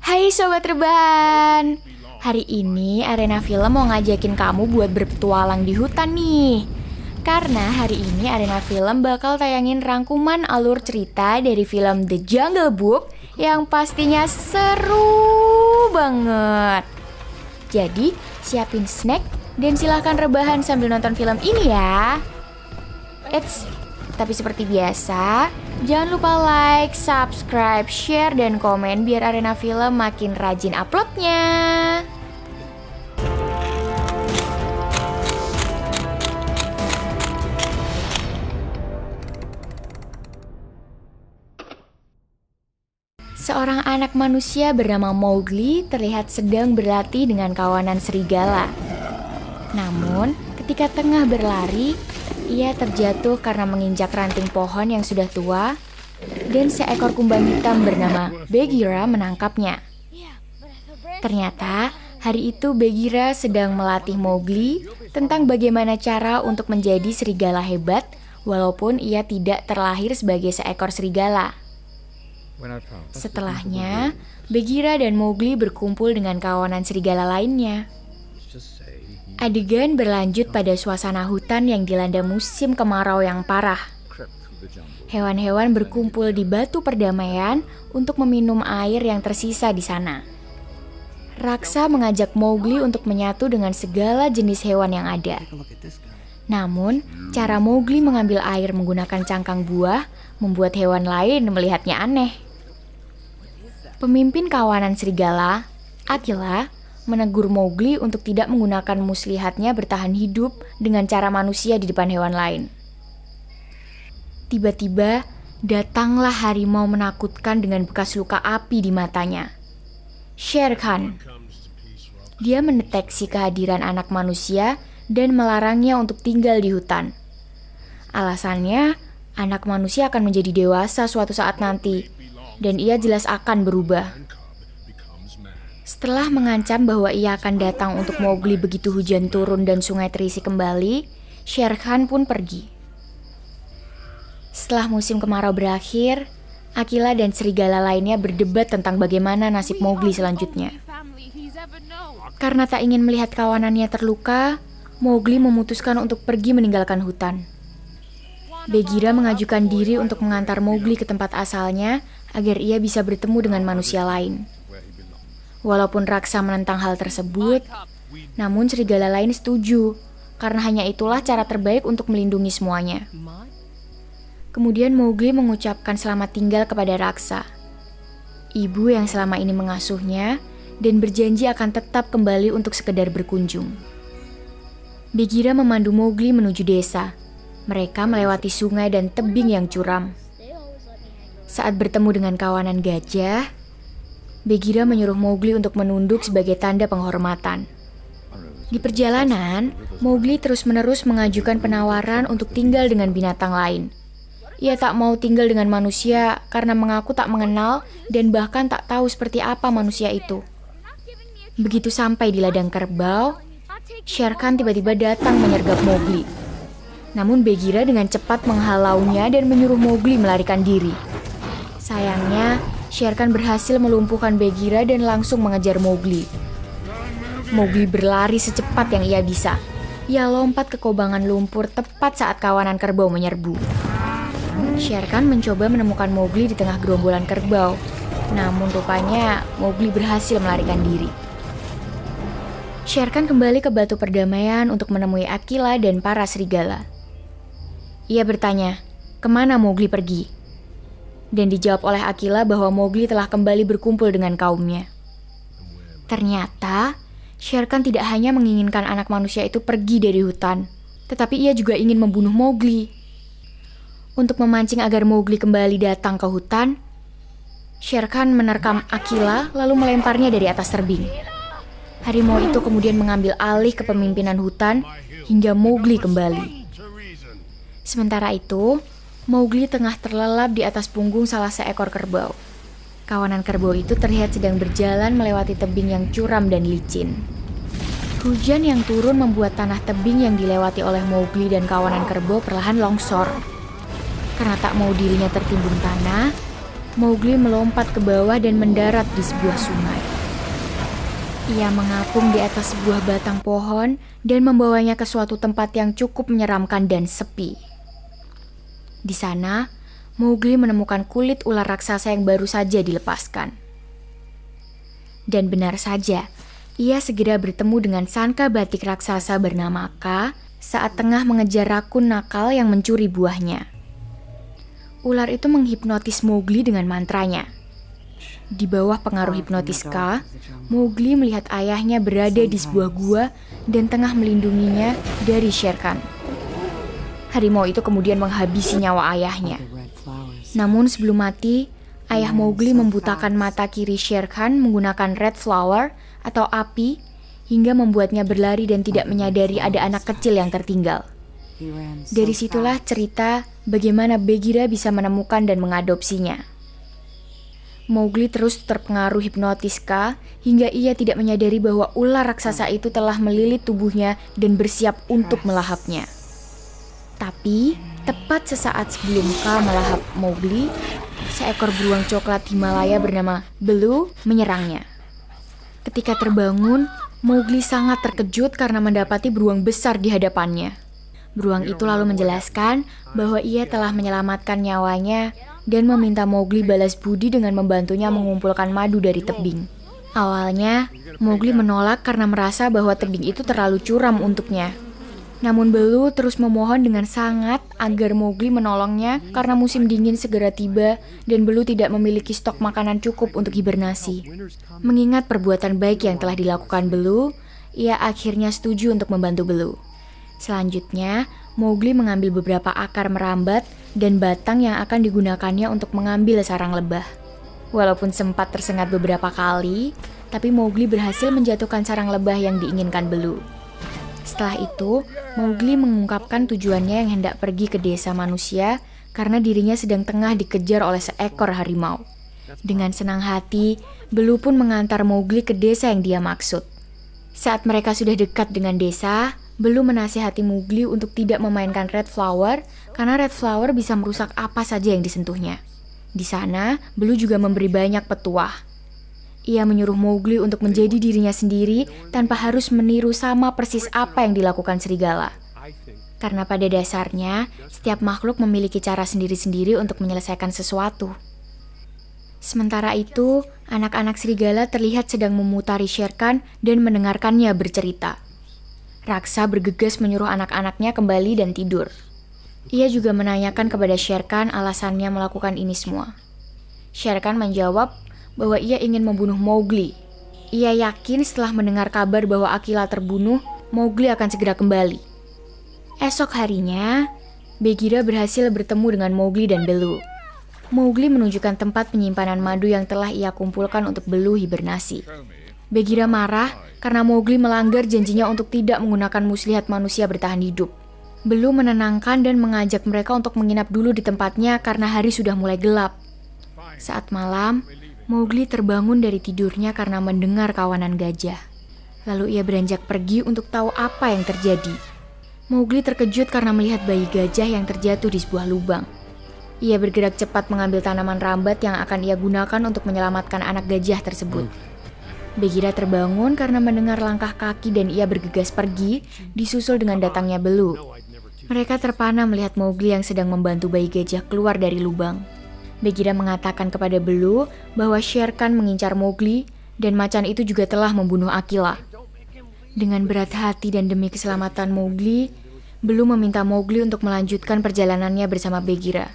Hai Sobat Rebahan, hari ini Arena Film mau ngajakin kamu buat berpetualang di hutan nih. Karena hari ini Arena Film bakal tayangin rangkuman alur cerita dari film The Jungle Book yang pastinya seru banget. Jadi siapin snack dan silahkan rebahan sambil nonton film ini ya. Eits, tapi seperti biasa, jangan lupa like, subscribe, share, dan komen biar Arena Film makin rajin uploadnya. Seorang anak manusia bernama Mowgli terlihat sedang berlatih dengan kawanan serigala. Namun, ketika tengah berlari, ia terjatuh karena menginjak ranting pohon yang sudah tua, dan seekor kumbang hitam bernama Bagheera menangkapnya. Ternyata, hari itu Bagheera sedang melatih Mowgli tentang bagaimana cara untuk menjadi serigala hebat, walaupun ia tidak terlahir sebagai seekor serigala. Setelahnya, Bagheera dan Mowgli berkumpul dengan kawanan serigala lainnya. Adegan berlanjut pada suasana hutan yang dilanda musim kemarau yang parah. Hewan-hewan berkumpul di batu perdamaian untuk meminum air yang tersisa di sana. Raksa mengajak Mowgli untuk menyatu dengan segala jenis hewan yang ada. Namun, cara Mowgli mengambil air menggunakan cangkang buah membuat hewan lain melihatnya aneh. Pemimpin kawanan serigala, Akela, menegur Mowgli untuk tidak menggunakan muslihatnya bertahan hidup dengan cara manusia di depan hewan lain. Tiba-tiba, datanglah harimau menakutkan dengan bekas luka api di matanya. Shere Khan. Dia mendeteksi kehadiran anak manusia dan melarangnya untuk tinggal di hutan. Alasannya, anak manusia akan menjadi dewasa suatu saat nanti, dan ia jelas akan berubah. Setelah mengancam bahwa ia akan datang untuk Mowgli begitu hujan turun dan sungai terisi kembali, Shere Khan pun pergi. Setelah musim kemarau berakhir, Akela dan serigala lainnya berdebat tentang bagaimana nasib Mowgli selanjutnya. Karena tak ingin melihat kawanannya terluka, Mowgli memutuskan untuk pergi meninggalkan hutan. Bagheera mengajukan diri untuk mengantar Mowgli ke tempat asalnya agar ia bisa bertemu dengan manusia lain. Walaupun Raksa menentang hal tersebut, namun serigala lain setuju, karena hanya itulah cara terbaik untuk melindungi semuanya. Kemudian Mowgli mengucapkan selamat tinggal kepada Raksa, ibu yang selama ini mengasuhnya, dan berjanji akan tetap kembali untuk sekedar berkunjung. Bagheera memandu Mowgli menuju desa. Mereka melewati sungai dan tebing yang curam. Saat bertemu dengan kawanan gajah, Bagheera menyuruh Mowgli untuk menunduk sebagai tanda penghormatan. Di perjalanan, Mowgli terus-menerus mengajukan penawaran untuk tinggal dengan binatang lain. Ia tak mau tinggal dengan manusia karena mengaku tak mengenal dan bahkan tak tahu seperti apa manusia itu. Begitu sampai di ladang kerbau, Shere Khan tiba-tiba datang menyergap Mowgli. Namun Bagheera dengan cepat menghalaunya dan menyuruh Mowgli melarikan diri. Sayangnya, Shere Khan berhasil melumpuhkan Bagheera dan langsung mengejar Mowgli. Mowgli berlari secepat yang ia bisa. Ia lompat ke kobangan lumpur tepat saat kawanan kerbau menyerbu. Shere Khan mencoba menemukan Mowgli di tengah gerombolan kerbau. Namun rupanya Mowgli berhasil melarikan diri. Shere Khan kembali ke batu perdamaian untuk menemui Akela dan para serigala. Ia bertanya, kemana Mowgli pergi? Dan dijawab oleh Akela bahwa Mowgli telah kembali berkumpul dengan kaumnya. Ternyata, Shere Khan tidak hanya menginginkan anak manusia itu pergi dari hutan, tetapi ia juga ingin membunuh Mowgli. Untuk memancing agar Mowgli kembali datang ke hutan, Shere Khan menerkam Akela lalu melemparnya dari atas tebing. Harimau itu kemudian mengambil alih kepemimpinan hutan hingga Mowgli kembali. Sementara itu, Mowgli tengah terlelap di atas punggung salah seekor kerbau. Kawanan kerbau itu terlihat sedang berjalan melewati tebing yang curam dan licin. Hujan yang turun membuat tanah tebing yang dilewati oleh Mowgli dan kawanan kerbau perlahan longsor. Karena tak mau dirinya tertimbun tanah, Mowgli melompat ke bawah dan mendarat di sebuah sungai. Ia mengapung di atas sebuah batang pohon dan membawanya ke suatu tempat yang cukup menyeramkan dan sepi. Di sana, Mowgli menemukan kulit ular raksasa yang baru saja dilepaskan. Dan benar saja, ia segera bertemu dengan sangka batik raksasa bernama Ka saat tengah mengejar rakun nakal yang mencuri buahnya. Ular itu menghipnotis Mowgli dengan mantranya. Di bawah pengaruh hipnotis Ka, Mowgli melihat ayahnya berada di sebuah gua dan tengah melindunginya dari Shere Khan. Harimau itu kemudian menghabisi nyawa ayahnya. Namun sebelum mati, ayah Mowgli membutakan mata kiri Shere Khan menggunakan red flower atau api hingga membuatnya berlari dan tidak menyadari ada anak kecil yang tertinggal. Dari situlah cerita bagaimana Bagheera bisa menemukan dan mengadopsinya. Mowgli terus terpengaruh hipnotis Ka hingga ia tidak menyadari bahwa ular raksasa itu telah melilit tubuhnya dan bersiap untuk melahapnya. Tapi, tepat sesaat sebelum Ka melahap Mowgli, seekor beruang coklat Himalaya bernama Baloo menyerangnya. Ketika terbangun, Mowgli sangat terkejut karena mendapati beruang besar di hadapannya. Beruang itu lalu menjelaskan bahwa ia telah menyelamatkan nyawanya dan meminta Mowgli balas budi dengan membantunya mengumpulkan madu dari tebing. Awalnya, Mowgli menolak karena merasa bahwa tebing itu terlalu curam untuknya. Namun Baloo terus memohon dengan sangat agar Mowgli menolongnya karena musim dingin segera tiba dan Baloo tidak memiliki stok makanan cukup untuk hibernasi. Mengingat perbuatan baik yang telah dilakukan Baloo, ia akhirnya setuju untuk membantu Baloo. Selanjutnya, Mowgli mengambil beberapa akar merambat dan batang yang akan digunakannya untuk mengambil sarang lebah. Walaupun sempat tersengat beberapa kali, tapi Mowgli berhasil menjatuhkan sarang lebah yang diinginkan Baloo. Setelah itu, Mowgli mengungkapkan tujuannya yang hendak pergi ke desa manusia karena dirinya sedang tengah dikejar oleh seekor harimau. Dengan senang hati, Baloo pun mengantar Mowgli ke desa yang dia maksud. Saat mereka sudah dekat dengan desa, Baloo menasihati Mowgli untuk tidak memainkan red flower karena red flower bisa merusak apa saja yang disentuhnya. Di sana, Baloo juga memberi banyak petuah. Ia menyuruh Mowgli untuk menjadi dirinya sendiri tanpa harus meniru sama persis apa yang dilakukan serigala. Karena pada dasarnya, setiap makhluk memiliki cara sendiri-sendiri untuk menyelesaikan sesuatu. Sementara itu, anak-anak serigala terlihat sedang memutari Shere Khan dan mendengarkannya bercerita. Raksa bergegas menyuruh anak-anaknya kembali dan tidur. Ia juga menanyakan kepada Shere Khan alasannya melakukan ini semua. Shere Khan menjawab bahwa ia ingin membunuh Mowgli. Ia yakin setelah mendengar kabar bahwa Akila terbunuh, Mowgli akan segera kembali. Esok harinya, Bagheera berhasil bertemu dengan Mowgli dan Baloo. Mowgli menunjukkan tempat penyimpanan madu yang telah ia kumpulkan untuk Baloo hibernasi. Bagheera marah karena Mowgli melanggar janjinya untuk tidak menggunakan muslihat manusia bertahan hidup. Baloo menenangkan dan mengajak mereka untuk menginap dulu di tempatnya karena hari sudah mulai gelap. Saat malam, Mowgli terbangun dari tidurnya karena mendengar kawanan gajah. Lalu ia beranjak pergi untuk tahu apa yang terjadi. Mowgli terkejut karena melihat bayi gajah yang terjatuh di sebuah lubang. Ia bergerak cepat mengambil tanaman rambat yang akan ia gunakan untuk menyelamatkan anak gajah tersebut. Bagheera terbangun karena mendengar langkah kaki dan ia bergegas pergi, disusul dengan datangnya Baloo. Mereka terpana melihat Mowgli yang sedang membantu bayi gajah keluar dari lubang. Bagheera mengatakan kepada Baloo bahwa Shere Khan mengincar Mowgli dan macan itu juga telah membunuh Akila. Dengan berat hati dan demi keselamatan Mowgli, Baloo meminta Mowgli untuk melanjutkan perjalanannya bersama Bagheera.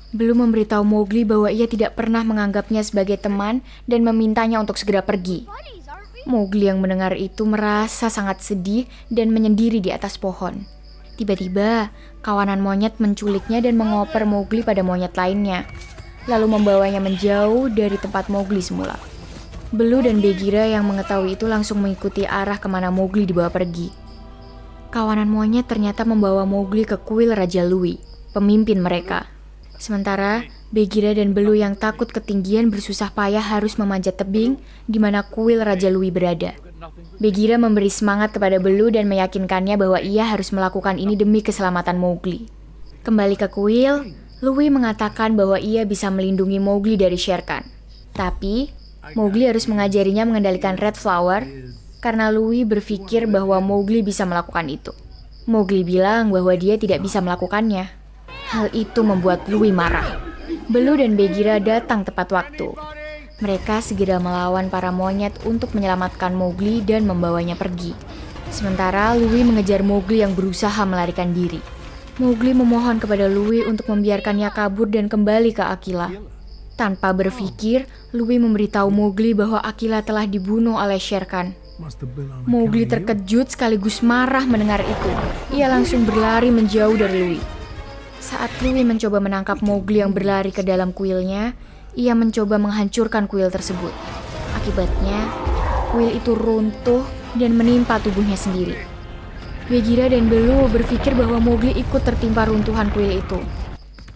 Baloo memberitahu Mowgli bahwa ia tidak pernah menganggapnya sebagai teman dan memintanya untuk segera pergi. Mowgli yang mendengar itu merasa sangat sedih dan menyendiri di atas pohon. Tiba-tiba, kawanan monyet menculiknya dan mengoper Mowgli pada monyet lainnya, lalu membawanya menjauh dari tempat Mowgli semula. Baloo dan Bagheera yang mengetahui itu langsung mengikuti arah kemana Mowgli dibawa pergi. Kawanan monyet ternyata membawa Mowgli ke kuil Raja Louie, pemimpin mereka. Sementara, Bagheera dan Baloo yang takut ketinggian bersusah payah harus memanjat tebing di mana kuil Raja Louie berada. Bagheera memberi semangat kepada Baloo dan meyakinkannya bahwa ia harus melakukan ini demi keselamatan Mowgli. Kembali ke kuil, Louie mengatakan bahwa ia bisa melindungi Mowgli dari Shere Khan. Tapi, Mowgli harus mengajarinya mengendalikan Red Flower karena Louie berpikir bahwa Mowgli bisa melakukan itu. Mowgli bilang bahwa dia tidak bisa melakukannya. Hal itu membuat Louie marah. Baloo dan Bagheera datang tepat waktu. Mereka segera melawan para monyet untuk menyelamatkan Mowgli dan membawanya pergi. Sementara Louie mengejar Mowgli yang berusaha melarikan diri. Mowgli memohon kepada Louie untuk membiarkannya kabur dan kembali ke Akila. Tanpa berpikir, Louie memberitahu Mowgli bahwa Akila telah dibunuh oleh Shere Khan. Mowgli terkejut sekaligus marah mendengar itu. Ia langsung berlari menjauh dari Louie. Saat Louie mencoba menangkap Mowgli yang berlari ke dalam kuilnya, ia mencoba menghancurkan kuil tersebut. Akibatnya, kuil itu runtuh dan menimpa tubuhnya sendiri. Bagheera dan Baloo berpikir bahwa Mowgli ikut tertimpa runtuhan kuil itu.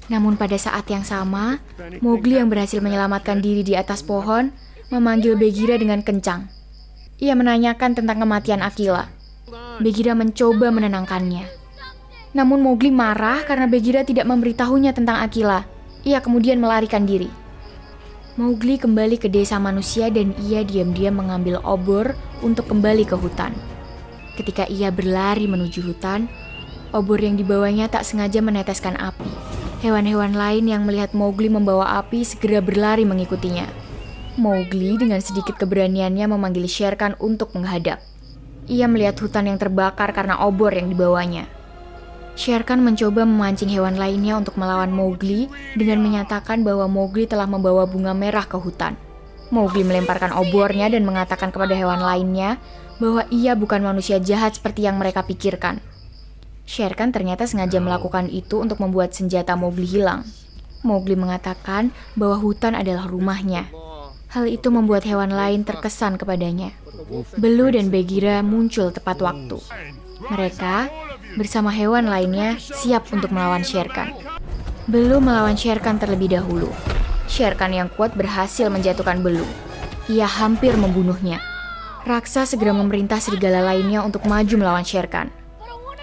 Namun pada saat yang sama, Mowgli yang berhasil menyelamatkan diri di atas pohon memanggil Bagheera dengan kencang. Ia menanyakan tentang kematian Akila. Bagheera mencoba menenangkannya. Namun Mowgli marah karena Bagheera tidak memberitahunya tentang Akila. Ia kemudian melarikan diri. Mowgli kembali ke desa manusia dan ia diam-diam mengambil obor untuk kembali ke hutan. Ketika ia berlari menuju hutan, obor yang dibawanya tak sengaja meneteskan api. Hewan-hewan lain yang melihat Mowgli membawa api segera berlari mengikutinya. Mowgli dengan sedikit keberaniannya memanggil Shere Khan untuk menghadap. Ia melihat hutan yang terbakar karena obor yang dibawanya. Shere Khan mencoba memancing hewan lainnya untuk melawan Mowgli dengan menyatakan bahwa Mowgli telah membawa bunga merah ke hutan. Mowgli melemparkan obornya dan mengatakan kepada hewan lainnya bahwa ia bukan manusia jahat seperti yang mereka pikirkan. Shere Khan ternyata sengaja melakukan itu untuk membuat senjata Mowgli hilang. Mowgli mengatakan bahwa hutan adalah rumahnya. Hal itu membuat hewan lain terkesan kepadanya. Baloo dan Bagheera muncul tepat waktu. Mereka bersama hewan lainnya siap untuk melawan Shere Khan. Baloo melawan Shere Khan terlebih dahulu. Shere Khan yang kuat berhasil menjatuhkan Baloo. Ia hampir membunuhnya. Raksa segera memerintah serigala lainnya untuk maju melawan Shere Khan.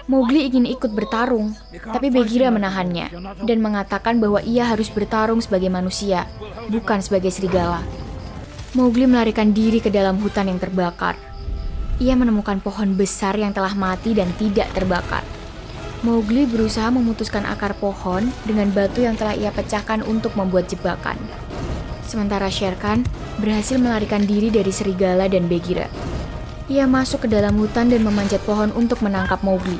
Mowgli ingin ikut bertarung, tapi Bagheera menahannya dan mengatakan bahwa ia harus bertarung sebagai manusia, bukan sebagai serigala. Mowgli melarikan diri ke dalam hutan yang terbakar. Ia menemukan pohon besar yang telah mati dan tidak terbakar. Mowgli berusaha memutuskan akar pohon dengan batu yang telah ia pecahkan untuk membuat jebakan. Sementara Shere Khan berhasil melarikan diri dari serigala dan Bagheera. Ia masuk ke dalam hutan dan memanjat pohon untuk menangkap Mowgli.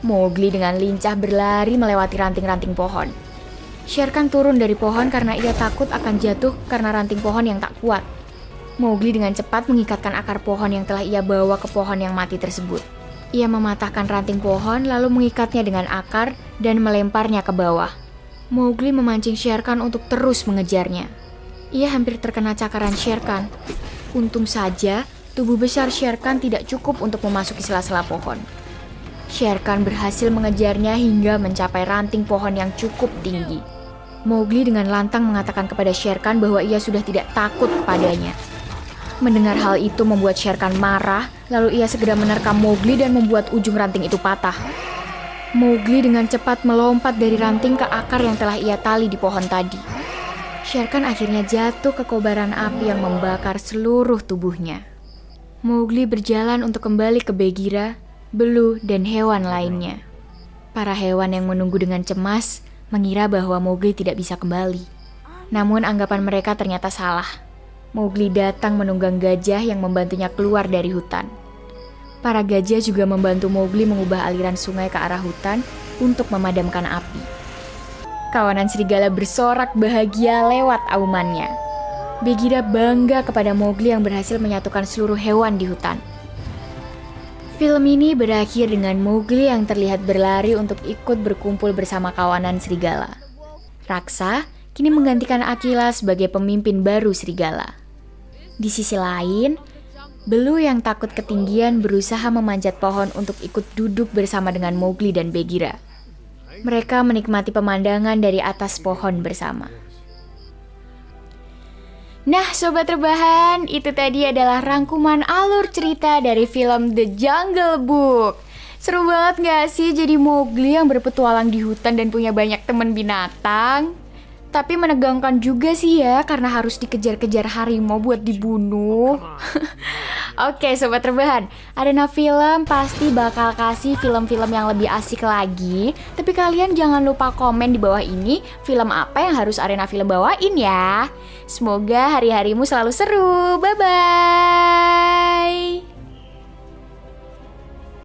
Mowgli dengan lincah berlari melewati ranting-ranting pohon. Shere Khan turun dari pohon karena ia takut akan jatuh karena ranting pohon yang tak kuat. Mowgli dengan cepat mengikatkan akar pohon yang telah ia bawa ke pohon yang mati tersebut. Ia mematahkan ranting pohon lalu mengikatnya dengan akar dan melemparnya ke bawah. Mowgli memancing Shere Khan untuk terus mengejarnya. Ia hampir terkena cakaran Shere Khan. Untung saja, tubuh besar Shere Khan tidak cukup untuk memasuki sela-sela pohon. Shere Khan berhasil mengejarnya hingga mencapai ranting pohon yang cukup tinggi. Mowgli dengan lantang mengatakan kepada Shere Khan bahwa ia sudah tidak takut kepadanya. Mendengar hal itu membuat Shere Khan marah, lalu ia segera menerkam Mowgli dan membuat ujung ranting itu patah. Mowgli dengan cepat melompat dari ranting ke akar yang telah ia tali di pohon tadi. Shere Khan akhirnya jatuh ke kobaran api yang membakar seluruh tubuhnya. Mowgli berjalan untuk kembali ke Bagheera, Baloo, dan hewan lainnya. Para hewan yang menunggu dengan cemas mengira bahwa Mowgli tidak bisa kembali. Namun anggapan mereka ternyata salah. Mowgli datang menunggang gajah yang membantunya keluar dari hutan. Para gajah juga membantu Mowgli mengubah aliran sungai ke arah hutan untuk memadamkan api. Kawanan serigala bersorak bahagia lewat aumannya. Bagheera bangga kepada Mowgli yang berhasil menyatukan seluruh hewan di hutan. Film ini berakhir dengan Mowgli yang terlihat berlari untuk ikut berkumpul bersama kawanan serigala. Raksa kini menggantikan Akila sebagai pemimpin baru serigala. Di sisi lain, Baloo yang takut ketinggian berusaha memanjat pohon untuk ikut duduk bersama dengan Mowgli dan Bagheera. Mereka menikmati pemandangan dari atas pohon bersama. Nah, Sobat Rebahan, itu tadi adalah rangkuman alur cerita dari film The Jungle Book. Seru banget gak sih jadi Mowgli yang berpetualang di hutan dan punya banyak teman binatang. Tapi menegangkan juga sih ya, karena harus dikejar-kejar harimau buat dibunuh. Oke, Sobat Rebahan, Arena Film pasti bakal kasih film-film yang lebih asik lagi. Tapi kalian jangan lupa komen di bawah ini, film apa yang harus Arena Film bawain ya. Semoga hari-harimu selalu seru. Bye-bye.